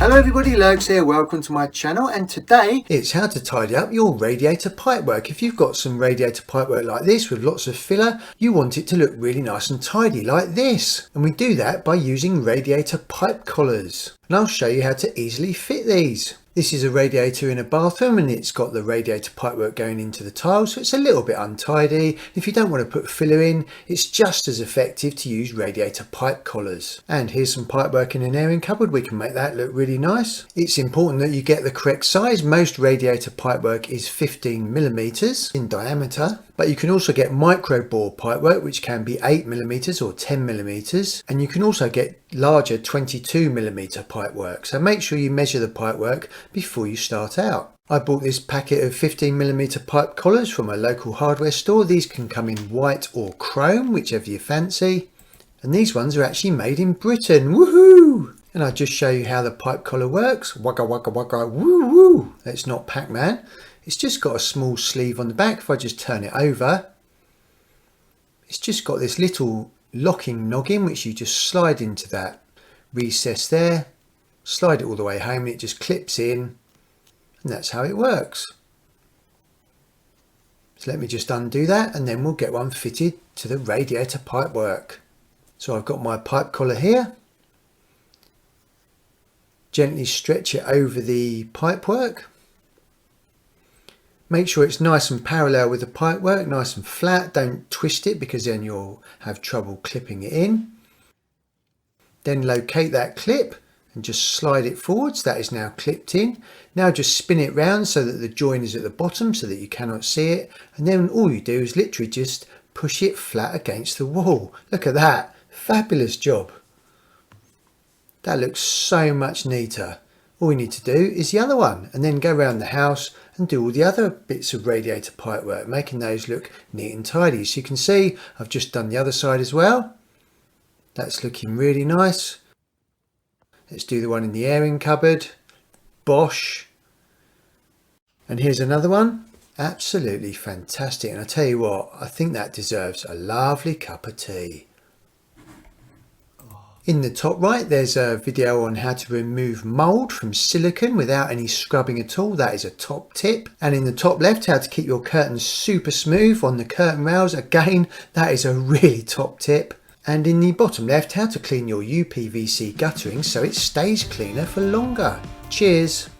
Hello everybody, Lurgs here, welcome to my channel, and today it's how to tidy up your radiator pipework. If you've got some radiator pipework like this with lots of filler, you want it to look really nice and tidy like this. And we do that by using radiator pipe collars. And I'll show you how to easily fit these. This is a radiator in a bathroom and it's got the radiator pipework going into the tiles, so it's a little bit untidy. If you don't want to put filler in, it's just as effective to use radiator pipe collars. And here's some pipework in an airing cupboard. We can make that look really nice. It's important that you get the correct size. Most radiator pipework is 15mm in diameter, but you can also get micro bore pipework, which can be 8mm or 10mm, and you can also get larger 22mm pipework. So make sure you measure the pipework before you start out. I bought this packet of 15mm pipe collars from a local hardware store. These can come in white or chrome, whichever you fancy. And these ones are actually made in Britain. Woohoo! And I'll just show you how the pipe collar works. Wagga wagga wagga woo woo. It's not Pac-Man. It's just got a small sleeve on the back. If I just turn it over, it's just got this little locking noggin which you just slide into that recess there, slide it all the way home and it just clips in, and that's how it works. So let me just undo that and then we'll get one fitted to the radiator pipework. So I've got my pipe collar here. Gently stretch it over the pipework. Make sure it's nice and parallel with the pipework, nice and flat. Don't twist it because then you'll have trouble clipping it in. Then locate that clip and just slide it forwards. That is now clipped in. Now just spin it round so that the join is at the bottom so that you cannot see it. And then all you do is literally just push it flat against the wall. Look at that. Fabulous job. That looks so much neater. All we need to do is the other one and then go around the house and do all the other bits of radiator pipework, making those look neat and tidy. So you can see I've just done the other side as well. That's looking really nice. Let's do the one in the airing cupboard. Bosh. And here's another one. Absolutely fantastic. And I tell you what, I think that deserves a lovely cup of tea. In the top right, there's a video on how to remove mold from silicone without any scrubbing at all. That is a top tip. And in the top left, how to keep your curtains super smooth on the curtain rails. Again, that is a really top tip. And in the bottom left, how to clean your UPVC guttering so it stays cleaner for longer. Cheers.